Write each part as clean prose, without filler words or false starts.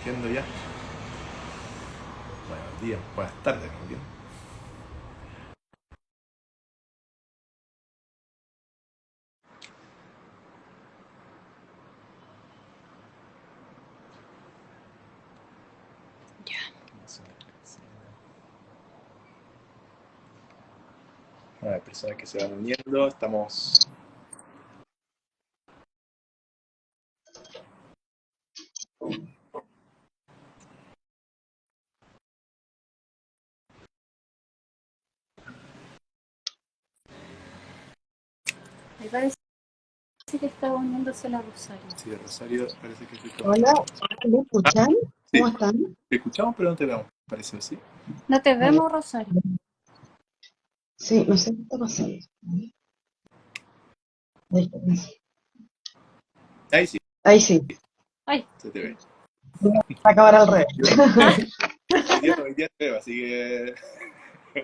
partiendo ya. Buenos días, buenas tardes, muy bien. A ver, personas que se van uniendo, estamos. Me parece que está uniéndose la Rosario. Sí, Rosario parece que es Hola, ¿me escuchan? sí, ¿Cómo están? te escuchamos, pero no te vemos, parece así. No te A ver, vemos, Rosario. sí, no sé qué está pasando. Ahí, Ahí sí, ahí sí, Ay, se te ve. voy a acabar al revés. Hoy día te veo, así que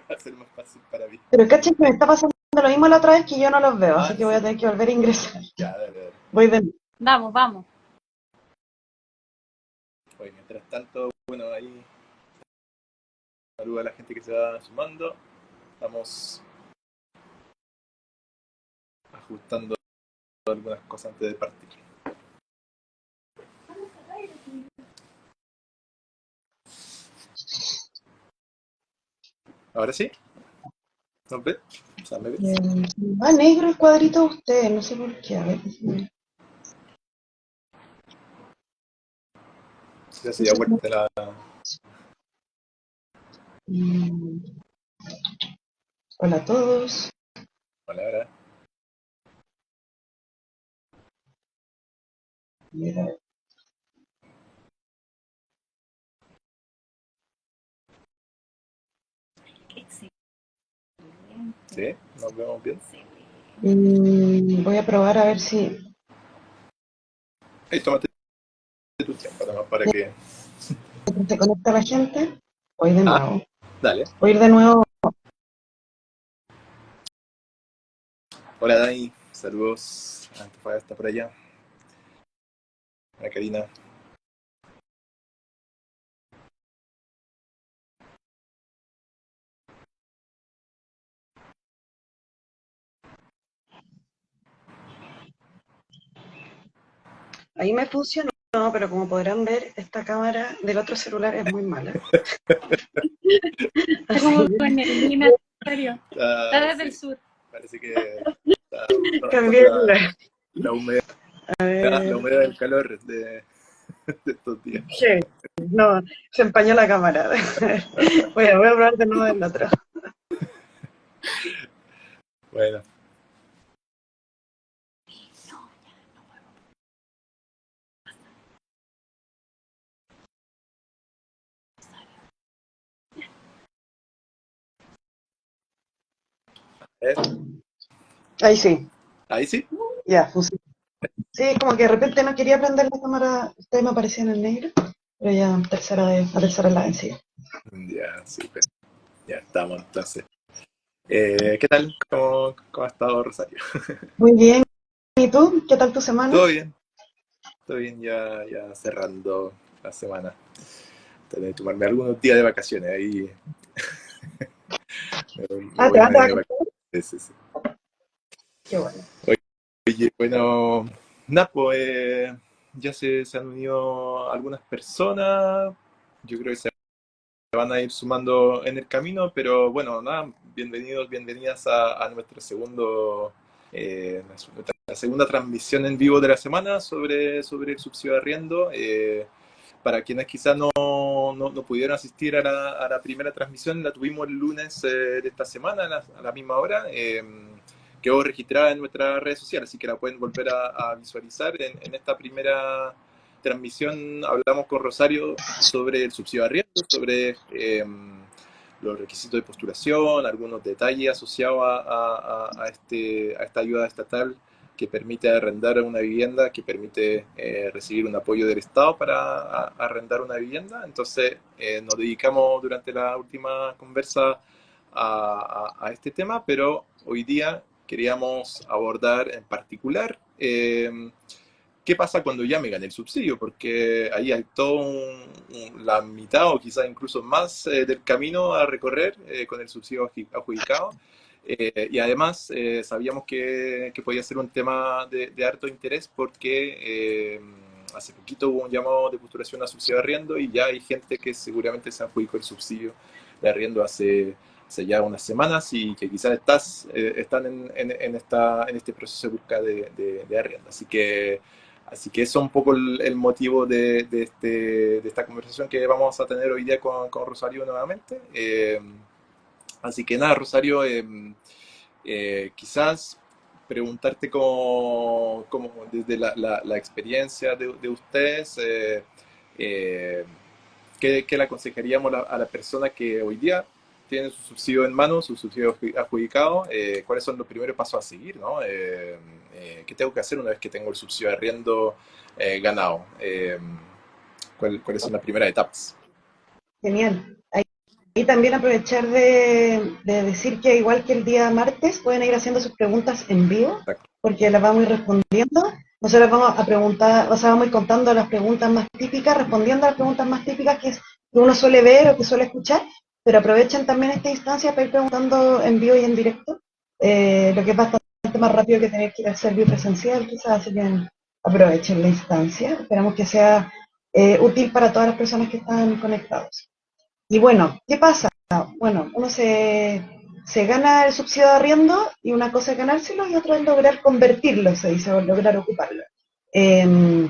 va a ser más fácil para mí. Pero caché que me está pasando lo mismo la otra vez que yo no los veo, Ah, así que voy a sí, tener que volver a ingresar. ya, dale, dale. Voy de nuevo. vamos, vamos. Oye, mientras tanto, bueno, ahí saludo a la gente que se va sumando. Estamos ajustando algunas cosas antes de partir. ¿Ahora sí? ¿Nos ves? O sea, ¿me ves? Va negro el cuadrito de ustedes, no sé por qué. A ver, déjenme- Ya se dio vuelta la... Mm, Hola a todos. palabra. Mira, Excelente. ¿Sí? ¿Nos vemos bien? voy a probar a ver si Ahí, tómate tu tiempo, además, para que... se conecta la gente. Voy de Ah, nuevo. dale. Voy a ir de nuevo. Hola, Dani. Saludos. Antofagasta por allá. Hola, Karina. Ahí me funcionó, pero como podrán ver, esta cámara del otro celular es muy mala. Está Así como con neblina, Rosario. Está desde el Sí, sur. parece que está que por cambié el... la humedad, la humedad del calor de estos días. Hey, no, se empañó la cámara. Voy a probar de nuevo el otro. Bueno, a ver. Ahí sí, Ahí sí. ya, funciona. Sí, como que de repente no quería prender la cámara, ustedes me aparecían en negro, pero ya la tercera la vencida. Ya, súper. Ya estamos entonces. ¿Qué tal? ¿Cómo ha estado Rosario? Muy bien, ¿y tú? ¿Qué tal tu semana? Todo bien, ya cerrando la semana. Tendré que tomarme algunos días de vacaciones, ahí me Ah, ¿te voy vas de de vacaciones? vacaciones. Sí, sí. Qué bueno. Oye, bueno, Napo, ya se han unido algunas personas, yo creo que se van a ir sumando en el camino, pero bueno, nada, bienvenidos, bienvenidas a nuestro segundo, nuestra segunda transmisión en vivo de la semana sobre el subsidio de arriendo. Para quienes quizás no pudieron asistir a la primera transmisión, la tuvimos el lunes de esta semana a la misma hora. Quedó registrada en nuestras redes sociales, así que la pueden volver a visualizar. En esta primera transmisión hablamos con Rosario sobre el subsidio de arriendo, sobre los requisitos de postulación, algunos detalles asociados a esta ayuda estatal que permite arrendar una vivienda, que permite recibir un apoyo del Estado para arrendar una vivienda. Entonces nos dedicamos durante la última conversa a este tema, pero hoy día queríamos abordar en particular ¿qué pasa cuando ya me gané el subsidio? Porque ahí hay todo la mitad o quizás incluso más del camino a recorrer con el subsidio adjudicado. Y además sabíamos que podía ser un tema de harto interés porque hace poquito hubo un llamado de postulación a subsidio de arriendo y ya hay gente que seguramente se adjudicó el subsidio de arriendo hace ya unas semanas y que quizás están en este proceso de búsqueda de arriendo. Así que eso es un poco el motivo de esta conversación que vamos a tener hoy día con Rosario nuevamente. Así que nada, Rosario, quizás preguntarte como desde la experiencia de ustedes, eh, ¿qué le aconsejaríamos a la persona que hoy día tiene su subsidio en mano, su subsidio adjudicado? ¿Cuáles son los primeros pasos a seguir, ¿no? ¿Qué tengo que hacer una vez que tengo el subsidio de arriendo ganado? ¿Cuáles son las primeras etapas? Genial. Y también aprovechar de decir que igual que el día martes pueden ir haciendo sus preguntas en vivo, porque las vamos a ir respondiendo. Nosotros vamos a preguntar, o sea, vamos a ir contando las preguntas más típicas, respondiendo a las preguntas más típicas que uno suele ver o que suele escuchar, pero aprovechen también esta instancia para ir preguntando en vivo y en directo, lo que es bastante más rápido que tener que ir al servicio presencial, quizás, así que aprovechen la instancia. Esperamos que sea útil para todas las personas que están conectados. Y bueno, ¿qué pasa? Bueno, uno se gana el subsidio de arriendo y una cosa es ganárselo y otra es lograr convertirlo, se dice, o lograr ocuparlo. Eh,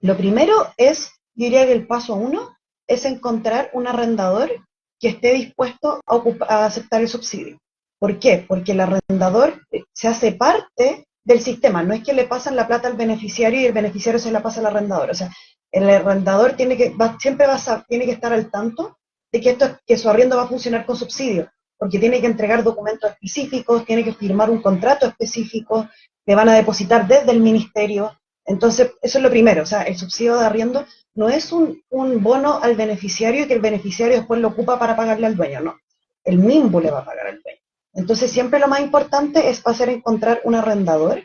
lo primero es, yo diría que el paso uno es encontrar un arrendador que esté dispuesto a aceptar el subsidio. ¿Por qué? Porque el arrendador se hace parte del sistema, no es que le pasan la plata al beneficiario y el beneficiario se la pasa al arrendador. O sea, el arrendador tiene que estar al tanto de que su arriendo va a funcionar con subsidio, porque tiene que entregar documentos específicos, tiene que firmar un contrato específico, le van a depositar desde el ministerio. Entonces, eso es lo primero, o sea, el subsidio de arriendo no es un bono al beneficiario y que el beneficiario después lo ocupa para pagarle al dueño, no. El MIMBU le va a pagar al dueño. Entonces, siempre lo más importante es hacer encontrar un arrendador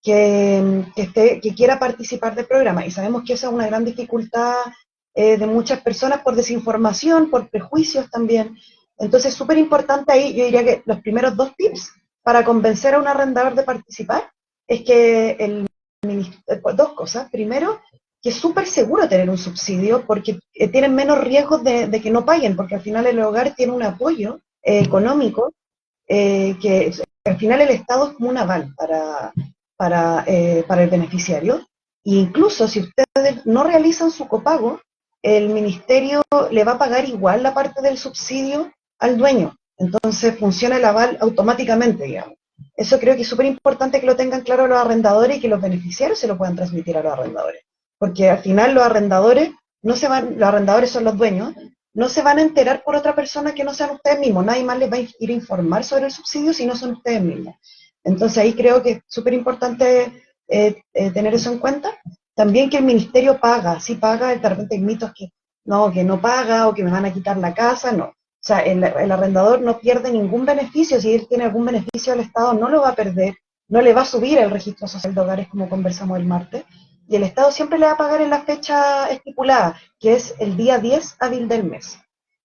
que quiera participar del programa. Y sabemos que esa es una gran dificultad de muchas personas por desinformación, por prejuicios también. Entonces, súper importante ahí, yo diría que los primeros 2 tips para convencer a un arrendador de participar es que 2 cosas. Primero, que es súper seguro tener un subsidio porque tienen menos riesgos de que no paguen, porque al final el hogar tiene un apoyo económico que al final el Estado es como un aval para el beneficiario. E incluso si ustedes no realizan su copago, el ministerio le va a pagar igual la parte del subsidio al dueño. Entonces funciona el aval automáticamente, digamos. Eso creo que es súper importante que lo tengan claro los arrendadores y que los beneficiarios se lo puedan transmitir a los arrendadores. Porque al final los arrendadores los arrendadores son los dueños, no se van a enterar por otra persona que no sean ustedes mismos. Nadie más les va a ir a informar sobre el subsidio si no son ustedes mismos. Entonces ahí creo que es súper importante tener eso en cuenta. También que el ministerio paga, sí paga, de repente hay mitos que no paga o que me van a quitar la casa, no. O sea, el arrendador no pierde ningún beneficio, si él tiene algún beneficio del Estado no lo va a perder, no le va a subir el registro social de hogares como conversamos el martes, y el Estado siempre le va a pagar en la fecha estipulada, que es el día 10 hábil del mes,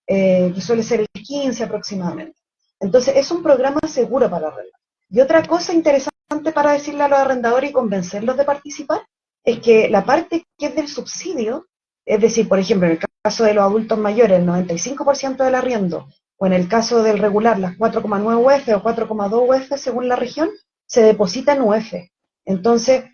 que suele ser el 15 aproximadamente. Entonces es un programa seguro para arrendar. Y otra cosa interesante para decirle a los arrendadores y convencerlos de participar, es que la parte que es del subsidio, es decir, por ejemplo, en el caso de los adultos mayores, el 95% del arriendo, o en el caso del regular, las 4,9 UF o 4,2 UF según la región, se deposita en UF. Entonces,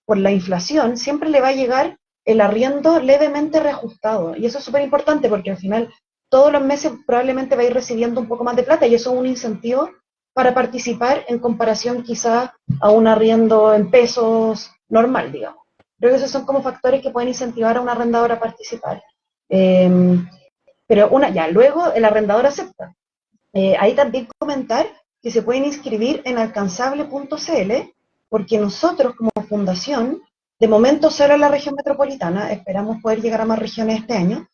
por la inflación, siempre le va a llegar el arriendo levemente reajustado. Y eso es súper importante porque al final todos los meses probablemente va a ir recibiendo un poco más de plata y eso es un incentivo para participar en comparación quizás a un arriendo en pesos normal, digamos. Creo que esos son como factores que pueden incentivar a un arrendador a participar. Pero luego el arrendador acepta. Ahí también comentar que se pueden inscribir en alcanzable.cl porque nosotros como fundación, de momento solo en la región metropolitana, esperamos poder llegar a más regiones este año,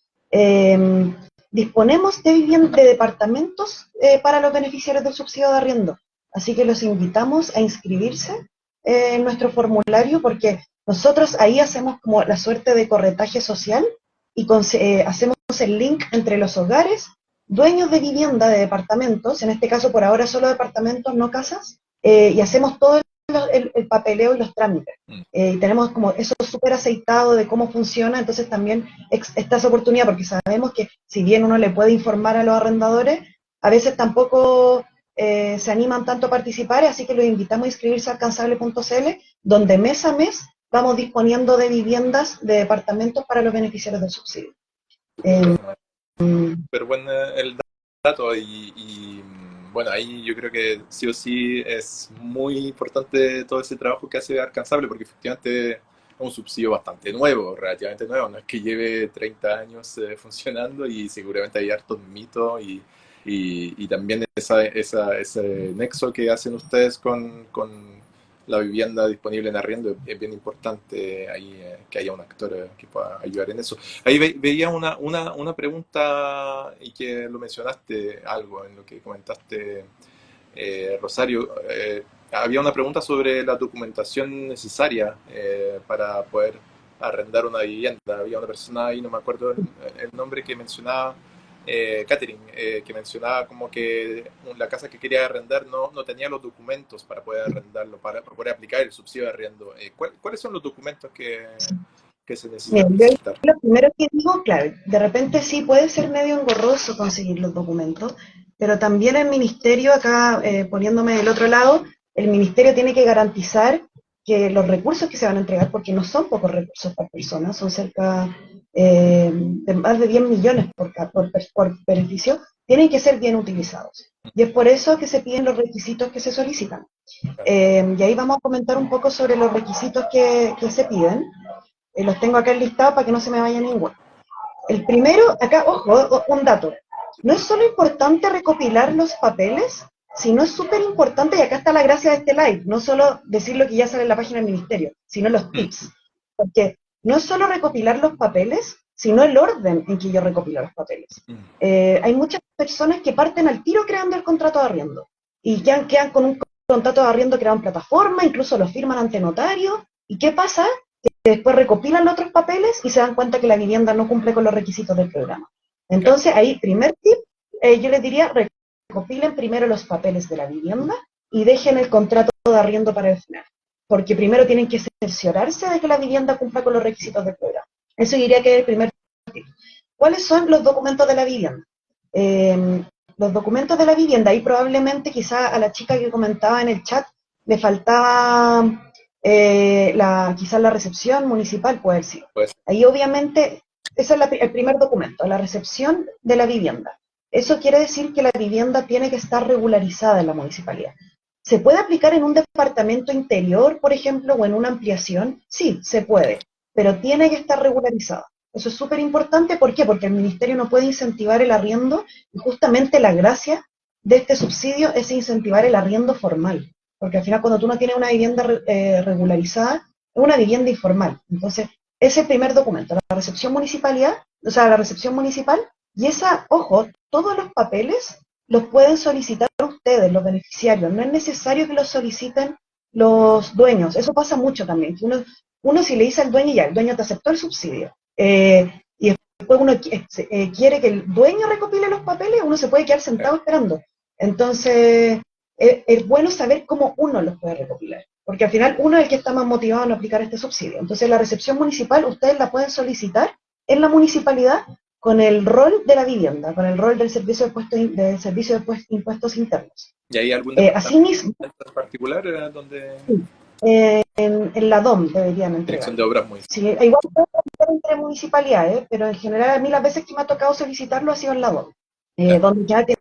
disponemos de departamentos para los beneficiarios del subsidio de arriendo. Así que los invitamos a inscribirse en nuestro formulario, porque nosotros ahí hacemos como la suerte de corretaje social y hacemos el link entre los hogares, dueños de vivienda de departamentos, en este caso por ahora solo departamentos, no casas, y hacemos todo el papeleo y los trámites. Y tenemos como eso súper aceitado de cómo funciona, entonces también está esa oportunidad, porque sabemos que si bien uno le puede informar a los arrendadores, a veces tampoco se animan tanto a participar, así que los invitamos a inscribirse a alcanzable.cl, donde mes a mes vamos disponiendo de viviendas de departamentos para los beneficiarios del subsidio. Pero bueno, el dato bueno, ahí yo creo que sí o sí es muy importante todo ese trabajo que hace Alcanzable, porque efectivamente es un subsidio bastante nuevo, relativamente nuevo, no es que lleve 30 años funcionando, y seguramente hay hartos mitos y también ese nexo que hacen ustedes con la vivienda disponible en arriendo es bien importante ahí, que haya un actor que pueda ayudar en eso. Ahí veía una pregunta, y que lo mencionaste algo en lo que comentaste, Rosario. Había una pregunta sobre la documentación necesaria para poder arrendar una vivienda. Había una persona ahí, no me acuerdo el nombre, que mencionaba, Catherine, que mencionaba como que la casa que quería arrendar no tenía los documentos para poder arrendarlo, para poder aplicar el subsidio de arriendo. ¿Cuáles son los documentos que se necesitan Bien, yo presentar? lo primero que digo, claro, de repente sí puede ser medio engorroso conseguir los documentos, pero también el ministerio, acá poniéndome del otro lado, el ministerio tiene que garantizar que los recursos que se van a entregar, porque no son pocos recursos por persona, son cerca de más de 10 millones por beneficio, tienen que ser bien utilizados. Y es por eso que se piden los requisitos que se solicitan. Y ahí vamos a comentar un poco sobre los requisitos que se piden. Los tengo acá enlistados para que no se me vaya ninguno. El primero, acá, ojo, un dato. No es solo importante recopilar los papeles, sino es súper importante, y acá está la gracia de este live, no solo decir lo que ya sale en la página del ministerio, sino los tips. Porque no es solo recopilar los papeles, sino el orden en que yo recopilo los papeles. Hay muchas personas que parten al tiro creando el contrato de arriendo, y quedan con un contrato de arriendo creado en plataforma, incluso lo firman ante notario, ¿y qué pasa? Que después recopilan los otros papeles y se dan cuenta que la vivienda no cumple con los requisitos del programa. Entonces, ahí, primer tip, yo les diría, recopilen primero los papeles de la vivienda y dejen el contrato de arriendo para el final. Porque primero tienen que cerciorarse de que la vivienda cumpla con los requisitos del programa. Eso diría que es el primer tip. ¿Cuáles son los documentos de la vivienda? Los documentos de la vivienda, ahí probablemente quizá a la chica que comentaba en el chat le faltaba quizás la recepción municipal, puede ser. Pues, Ahí obviamente, ese es el primer documento, la recepción de la vivienda. Eso quiere decir que la vivienda tiene que estar regularizada en la municipalidad. ¿Se puede aplicar en un departamento interior, por ejemplo, o en una ampliación? Sí, se puede, pero tiene que estar regularizada. Eso es súper importante, ¿por qué? Porque el ministerio no puede incentivar el arriendo, y justamente la gracia de este subsidio es incentivar el arriendo formal, porque al final cuando tú no tienes una vivienda regularizada, es una vivienda informal. Entonces, ese primer documento, la recepción municipalidad, o sea, la recepción municipal, y esa, ojo, todos los papeles los pueden solicitar ustedes, los beneficiarios, no es necesario que los soliciten los dueños. Eso pasa mucho también, que uno si le dice al dueño, ya, el dueño te aceptó el subsidio, y después uno quiere que el dueño recopile los papeles, uno se puede quedar sentado esperando. Entonces, es bueno saber cómo uno los puede recopilar, porque al final uno es el que está más motivado en aplicar este subsidio. Entonces, la recepción municipal, ustedes la pueden solicitar en la municipalidad con el rol de la vivienda, con el rol del servicio de impuestos internos. ¿y hay algún departamento Asimismo, en particular donde en la DOM deberían entregar. dirección de obras muy... Sí, igual puede ser entre municipalidades, pero en general a mí las veces que me ha tocado solicitarlo ha sido en la DOM, donde ya tiene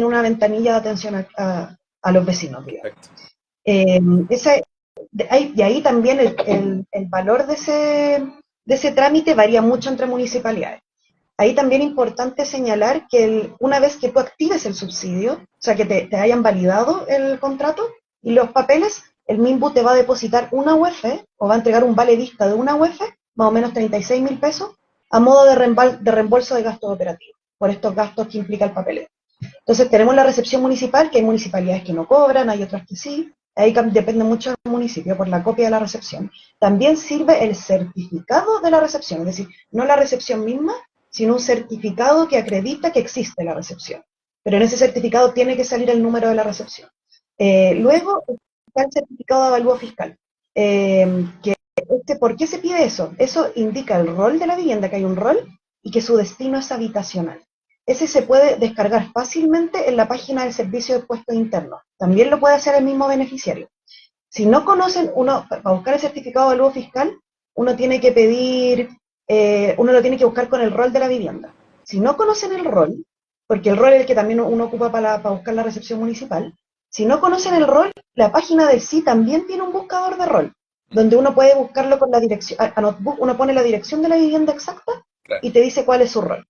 una ventanilla de atención a los vecinos, digamos. Y ahí también el valor de ese trámite varía mucho entre municipalidades. Ahí también es importante señalar que una vez que tú actives el subsidio, o sea, que te hayan validado el contrato y los papeles, el MIMBU te va a depositar una UF, o va a entregar un vale vista de una UF, más o menos 36.000 pesos, a modo de reembolso de gastos operativos, por estos gastos que implica el papeleo. Entonces tenemos la recepción municipal, que hay municipalidades que no cobran, hay otras que sí. ahí depende mucho del municipio, por la copia de la recepción. También sirve el certificado de la recepción, es decir, no la recepción misma, sino un certificado que acredita que existe la recepción. Pero en ese certificado tiene que salir el número de la recepción. Luego está el certificado de avalúo fiscal, que ¿por qué se pide eso? Eso indica el rol de la vivienda, que hay un rol, y que su destino es habitacional. Ese se puede descargar fácilmente en la página del Servicio de Impuestos Internos. También lo puede hacer el mismo beneficiario. Si no conocen, para buscar el certificado de avalúo fiscal, uno tiene que pedir, uno lo tiene que buscar con el rol de la vivienda. Si no conocen el rol, porque el rol es el que también uno ocupa para buscar la recepción municipal, si no conocen el rol, la página del sí también tiene un buscador de rol, donde uno puede buscarlo con la dirección, uno pone la dirección de la vivienda exacta Claro. y te dice cuál es su rol.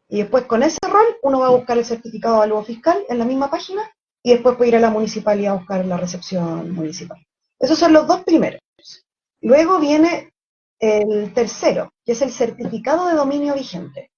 Y después con ese rol uno va a buscar el certificado de avalúo fiscal en la misma página y después puede ir a la municipalidad a buscar la recepción municipal. Esos son los dos primeros. Luego viene el tercero, que es el certificado de dominio vigente.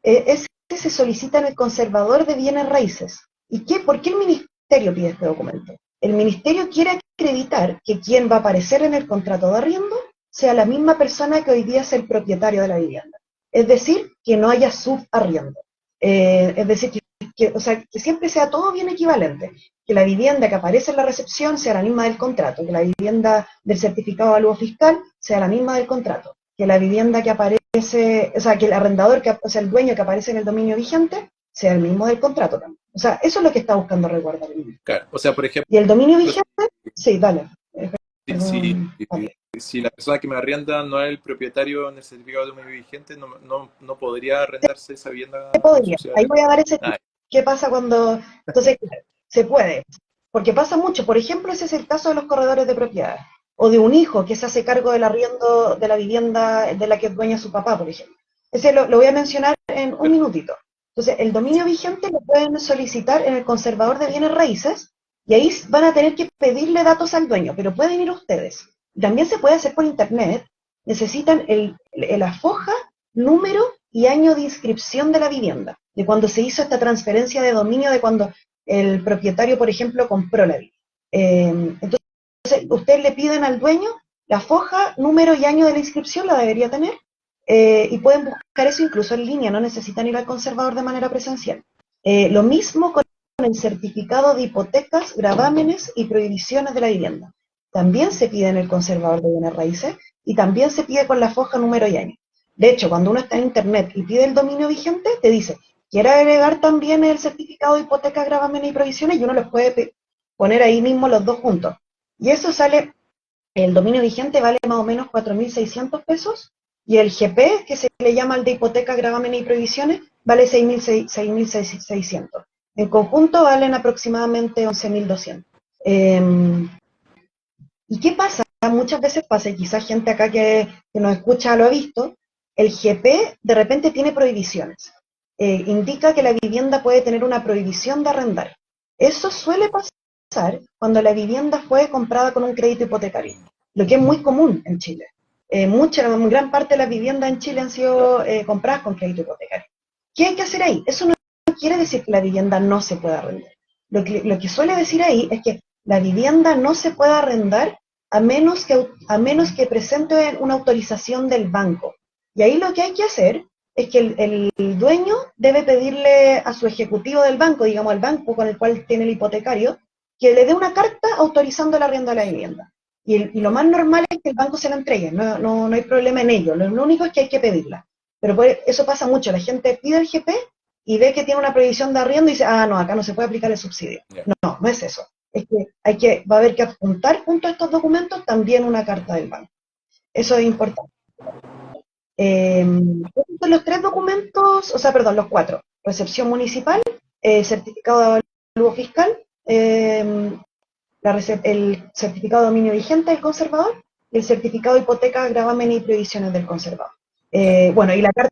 Ese se solicita en el conservador de bienes raíces. ¿Y por qué el ministerio pide este documento? El ministerio quiere acreditar que quien va a aparecer en el contrato de arriendo sea la misma persona que hoy día es el propietario de la vivienda. Es decir, que no haya subarriendo. Es decir, que siempre sea todo bien equivalente. Que la vivienda que aparece en la recepción sea la misma del contrato, que la vivienda del certificado de avalúo fiscal sea la misma del contrato, que la vivienda que aparece, o sea, que el arrendador, o sea, el dueño que aparece en el dominio vigente sea el mismo del contrato también. O sea, eso es lo que está buscando resguardar el mismo. Claro. O sea, por ejemplo, Y el dominio vigente, sí, dale. si, Vale. si la persona que me arrienda no es el propietario en el certificado de dominio vigente, no podría arrendarse esa vivienda Podría. Ahí subsidiariamente. voy a dar ese tip. Ah, ¿Qué pasa cuando...? Entonces, se puede. Porque pasa mucho. Por ejemplo, ese es el caso de los corredores de propiedades. O de un hijo que se hace cargo del arriendo de la vivienda de la que es dueña su papá, por ejemplo. Ese lo voy a mencionar en un minutito. Entonces, el dominio vigente lo pueden solicitar en el conservador de bienes raíces y ahí van a tener que pedirle datos al dueño, pero pueden ir ustedes. También se puede hacer por internet. Necesitan la foja, número y año de inscripción de la vivienda, de cuando se hizo esta transferencia de dominio, de cuando el propietario, por ejemplo, compró la vivienda. Entonces, ustedes le piden al dueño la foja, número y año de la inscripción, la debería tener, y pueden buscar eso incluso en línea, no necesitan ir al conservador de manera presencial. Lo mismo con el certificado de hipotecas, gravámenes y prohibiciones de la vivienda. También se pide en el conservador de bienes raíces y también se pide con la foja, número y año. De hecho, cuando uno está en internet y pide el dominio vigente, te dice, ¿quiere agregar también el certificado de hipoteca, gravámenes y provisiones? Y uno los puede poner ahí mismo los dos juntos. Y eso sale, el dominio vigente vale más o menos 4.600 pesos, y el GP, que se le llama el de hipoteca, gravámenes y provisiones, vale 6.600. En conjunto valen aproximadamente 11.200. ¿Y qué pasa? Muchas veces pasa, y quizás gente acá que nos escucha lo ha visto, el GP de repente tiene prohibiciones. Indica que la vivienda puede tener una prohibición de arrendar. Eso suele pasar cuando la vivienda fue comprada con un crédito hipotecario, lo que es muy común en Chile. Gran parte de las viviendas en Chile han sido compradas con crédito hipotecario. ¿Qué hay que hacer ahí? Eso no quiere decir que la vivienda no se pueda arrendar. Lo que suele decir ahí es que la vivienda no se puede arrendar a menos que presente una autorización del banco. Y ahí lo que hay que hacer es que el dueño debe pedirle a su ejecutivo del banco, digamos al banco con el cual tiene el hipotecario, que le dé una carta autorizando el arriendo de la vivienda. Y lo más normal es que el banco se la entregue, no hay problema en ello. Lo único es que hay que pedirla. Pero eso pasa mucho, la gente pide el GP y ve que tiene una prohibición de arriendo y dice, no, acá no se puede aplicar el subsidio. No es eso. Es que va a haber que adjuntar junto a estos documentos también una carta del banco. Eso es importante. Estos son los tres documentos, los cuatro. Recepción municipal, certificado de avalúo fiscal, el certificado de dominio vigente del conservador y el certificado de hipoteca, gravamen y prohibiciones del conservador. Y la carta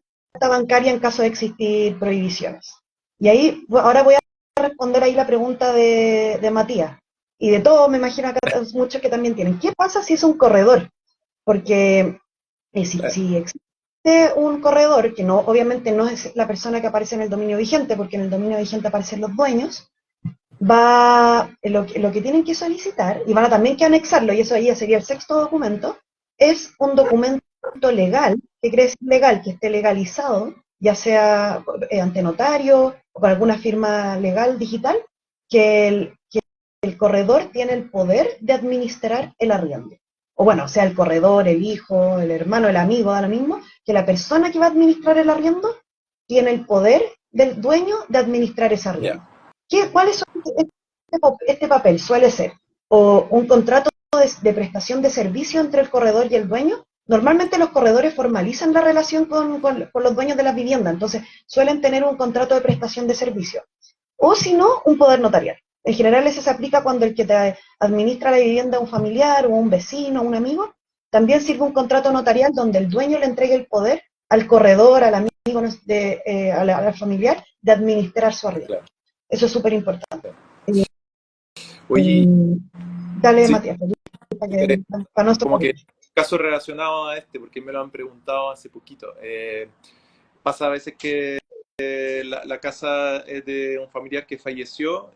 bancaria en caso de existir prohibiciones. Y ahí, ahora voy a responder ahí la pregunta de Matías. Y de todo, me imagino que muchos que también tienen. ¿Qué pasa si es un corredor? Porque si existe un corredor, que obviamente no es la persona que aparece en el dominio vigente, porque en el dominio vigente aparecen los dueños, lo que tienen que solicitar, y van a también que anexarlo, y eso ahí ya sería el sexto documento, es un documento legal, que cree ser legal, que esté legalizado, ya sea ante notario o con alguna firma legal digital, que el corredor tiene el poder de administrar el arriendo. O bueno, sea el corredor, el hijo, el hermano, el amigo, da lo mismo, que la persona que va a administrar el arriendo tiene el poder del dueño de administrar ese arriendo. Ya. ¿Cuáles son este papel? Suele ser o un contrato de prestación de servicio entre el corredor y el dueño. Normalmente los corredores formalizan la relación con los dueños de las viviendas, entonces suelen tener un contrato de prestación de servicio. O si no, un poder notarial. En general ese se aplica cuando el que te administra la vivienda es un familiar o un vecino, un amigo. También sirve un contrato notarial donde el dueño le entregue el poder al corredor, al amigo, al familiar, de administrar su arriendo. Claro. Eso es súper importante. Oye, Dale, sí, Matías, para no como que soportar. caso relacionado a este, porque me lo han preguntado hace poquito. Pasa a veces que la casa es de un familiar que falleció,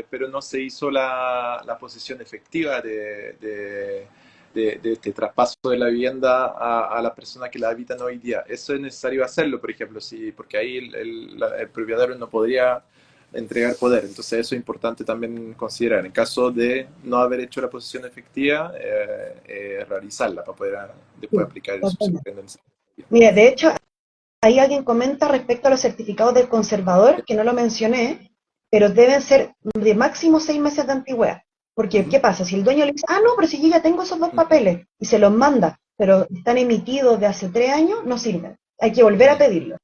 pero no se hizo la posesión efectiva de este traspaso de la vivienda a las personas que la habitan hoy día. Eso es necesario hacerlo, por ejemplo, porque ahí el propietario no podría entregar poder. Entonces eso es importante también considerar. En caso de no haber hecho la posesión efectiva, realizarla para poder después Sí, aplicar el subsidio totalmente. de dependencia. Mira, de hecho, ahí alguien comenta respecto a los certificados del conservador, que no lo mencioné, pero deben ser de máximo 6 meses de antigüedad. Porque, Ujú, ¿qué pasa? Si el dueño le dice, no, pero si yo ya tengo esos dos ujú, papeles y se los manda, pero están emitidos de hace 3 años, no sirven. Hay que volver a mm, pedirlo.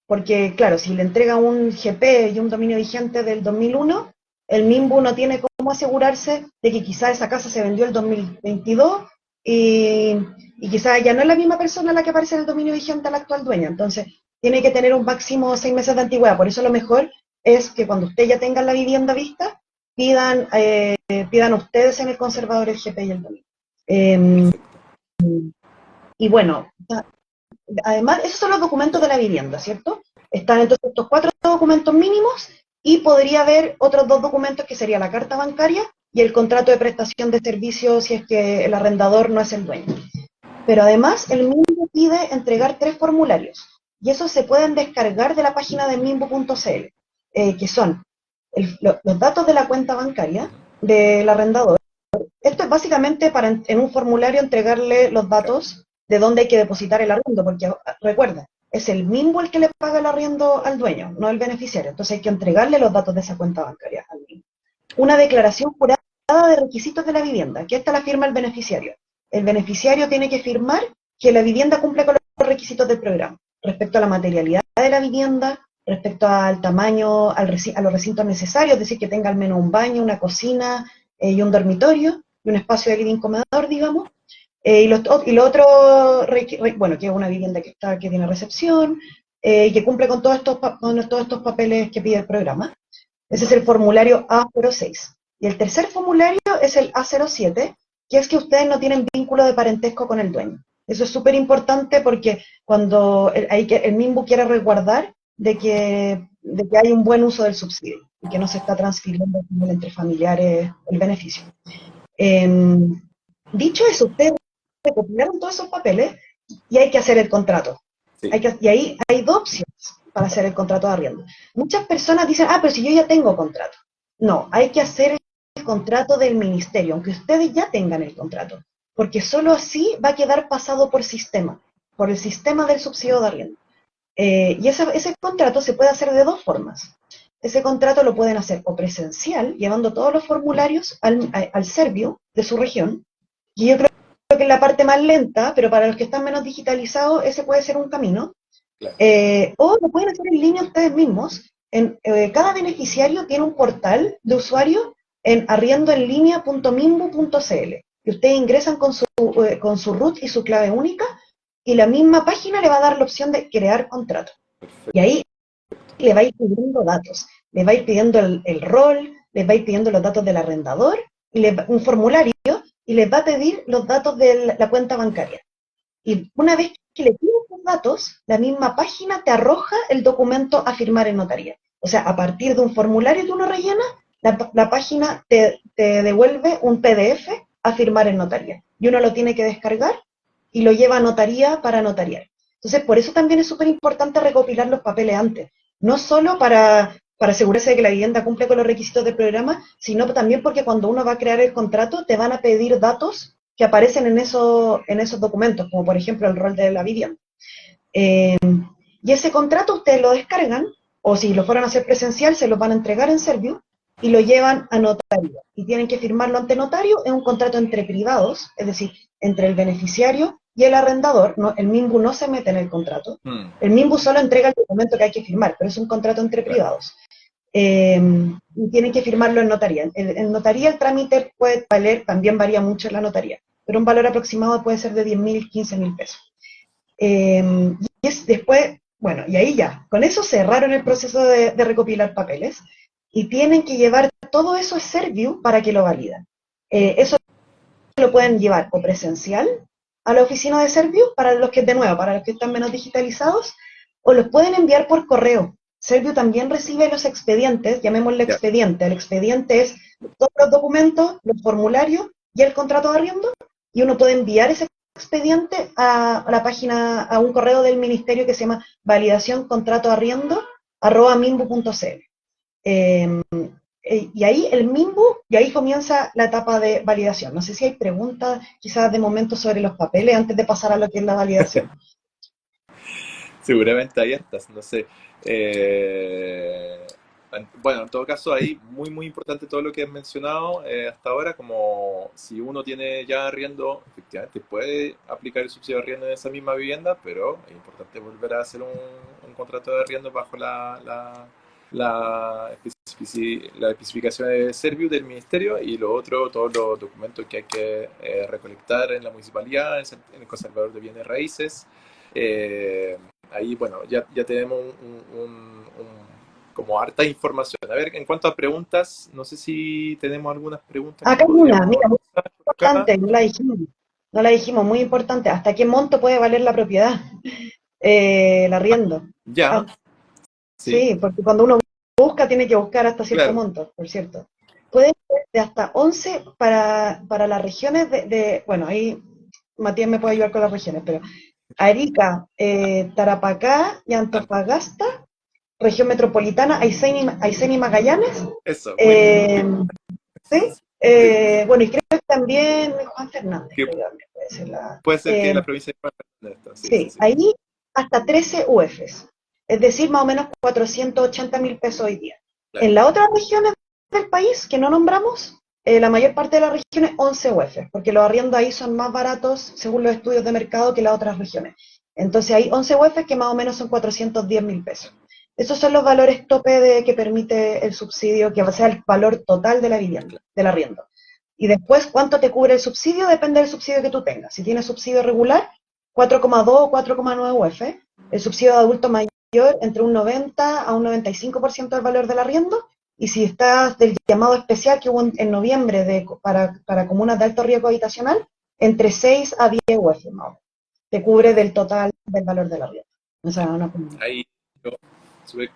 Porque, claro, si le entrega un GP y un dominio vigente del 2001, el ujú. MIMBU no tiene cómo asegurarse de que quizá esa casa se vendió el 2022 y, y quizá ya no es la misma persona la que aparece en el dominio vigente al actual dueño. Entonces, tiene que tener un máximo 6 meses de antigüedad. Por eso lo mejor es que cuando usted ya tenga la vivienda vista, pidan ustedes en el conservador el GP y el dominio. Eh, Perfecto. y bueno, además, esos son los documentos de la vivienda, ¿cierto? Están entonces estos 4 documentos mínimos y podría haber otros 2 documentos que sería la carta bancaria y el contrato de prestación de servicios si es que el arrendador no es el dueño. Pero además, el MIMBU pide entregar 3 formularios y esos se pueden descargar de la página de mimbu.cl, que son los datos de la cuenta bancaria Ujú, del arrendador. Esto es básicamente para en un formulario entregarle los claro, datos de dónde hay que depositar el arriendo, porque recuerda, es el MIMBU el que le paga el arriendo al dueño, no el beneficiario. Entonces hay que entregarle los datos de esa cuenta bancaria al MIMBU. Una declaración jurada de requisitos de la vivienda, que esta la firma el beneficiario. El beneficiario tiene que firmar que la vivienda cumple con los requisitos del programa, respecto a la materialidad de la vivienda, respecto al tamaño, a los recintos necesarios, es decir, que tenga al menos un baño, una cocina y un dormitorio, y un espacio de living comedor, digamos. Y lo otro, bueno, que es una vivienda que tiene recepción, y que cumple con todos estos papeles que pide el programa. Ese es el formulario A06. Y el tercer formulario es el A07, que es que ustedes no tienen vínculo de parentesco con el dueño. Eso es súper importante porque cuando el MIMBU quiere resguardar de que hay un buen uso del subsidio y que no se está transfiriendo entre familiares el beneficio. Em, Dicho eso, ustedes recopilaron todos esos papeles y hay que hacer el contrato. sí. Y ahí hay 2 opciones para hacer el contrato de arriendo. Muchas personas dicen, pero si yo ya tengo contrato. No, hay que hacer el contrato del ministerio, aunque ustedes ya tengan el contrato, porque solo así va a quedar pasado por el sistema del subsidio de arriendo. Y ese contrato se puede hacer de 2 formas. Ese contrato lo pueden hacer o presencial, llevando todos los formularios al Servio de su región, y yo creo que es la parte más lenta, pero para los que están menos digitalizados, ese puede ser un camino. Claro. O lo pueden hacer en línea ustedes mismos. Cada beneficiario tiene un portal de usuario en arriendoenlinea.mimbu.cl. Y ustedes ingresan con su root y su clave única, y la misma página le va a dar la opción de crear contrato. Y ahí le va a ir pidiendo datos, le va a ir pidiendo el rol, le va a ir pidiendo los datos del arrendador, un formulario, y les va a pedir los datos de la cuenta bancaria. Y una vez que le pides los datos, la misma página te arroja el documento a firmar en notaría. O sea, a partir de un formulario que uno rellena, la página te devuelve un PDF a firmar en notaría. Y uno lo tiene que descargar y lo lleva a notaría para notariar. Entonces, por eso también es súper importante recopilar los papeles antes. No solo para asegurarse de que la vivienda cumple con los requisitos del programa, sino también porque cuando uno va a crear el contrato, te van a pedir datos que aparecen en esos documentos, como por ejemplo el rol de la vivienda. Y ese contrato ustedes lo descargan, o si lo fueran a hacer presencial, se lo van a entregar en Servio y lo llevan a notario. Y tienen que firmarlo ante notario, es un contrato entre privados, es decir, entre el beneficiario y el arrendador. No, el MIMBU no se mete en el contrato. El MIMBU solo entrega el documento que hay que firmar, pero es un contrato entre privados. Y tienen que firmarlo en notaría. En notaría el trámite puede valer, también varía mucho en la notaría, pero un valor aproximado puede ser de 10.000, 15.000 pesos. Y es después, bueno, y ahí ya, con eso cerraron el proceso de recopilar papeles y tienen que llevar todo eso a Serviu para que lo validen. Eso lo pueden llevar o presencial a la oficina de Serviu, para los que, de nuevo, para los que están menos digitalizados, o los pueden enviar por correo. Serviu también recibe los expedientes, llamémosle expediente. El expediente es todos los documentos, los formularios y el contrato de arriendo, y uno puede enviar ese expediente a la página, a un correo del ministerio que se llama validacioncontratoarriendo@mimbu.cl. Y ahí el MIMBU, y ahí comienza la etapa de validación. No sé si hay preguntas quizás de momento sobre los papeles antes de pasar a lo que es la validación. Seguramente hay hartas, no sé. Bueno, en todo caso, ahí muy importante todo lo que has mencionado hasta ahora, como si uno tiene ya arriendo, efectivamente puede aplicar el subsidio de arriendo en esa misma vivienda, pero es importante volver a hacer un contrato de arriendo bajo la especificación de Serviu del Ministerio, y lo otro, todos los documentos que hay que recolectar en la municipalidad, en el conservador de bienes raíces. Ahí, bueno, ya tenemos como harta información. A ver, en cuanto a preguntas, no sé si tenemos algunas preguntas que Acá hay una, podríamos mira, muy revisar por acá. importante, no la dijimos, muy importante. ¿Hasta qué monto puede valer la propiedad? El arriendo. Ya, Ah, sí, sí, porque cuando uno busca, tiene que buscar hasta cierto claro. monto, por cierto. Puede ser de hasta 11 para las regiones bueno, ahí Matías me puede ayudar con las regiones, pero Arica, Tarapacá y Antofagasta, región metropolitana, Aysén y Magallanes, Eso, muy bien. eh, ¿sí? Sí. Bueno, y creo que también Juan Fernández, Que creo que también puede ser la... puede ser que la provincia de Juan está. Sí, sí, sí, sí. ahí hasta 13 UFs, es decir, más o menos 480.000 pesos hoy día. Claro. En las otras regiones del país que no nombramos, la mayor parte de las regiones 11 UFs, porque los arriendos ahí son más baratos, según los estudios de mercado, que las otras regiones. Entonces hay 11 UFs que más o menos son 410.000 pesos. Esos son los valores tope que permite el subsidio, que sea el valor total de la vivienda, del arriendo. Y después, ¿cuánto te cubre el subsidio? Depende del subsidio que tú tengas. Si tienes subsidio regular, 4,2 o 4,9 UF. El subsidio de adulto mayor, entre un 90 a un 95% del valor del arriendo. Y si estás del llamado especial que hubo en noviembre para comunas de alto riesgo habitacional, entre 6 a 10 UF, ¿no? Te cubre del total del valor del arriendo. O sea, una comuna. Ahí, yo, súper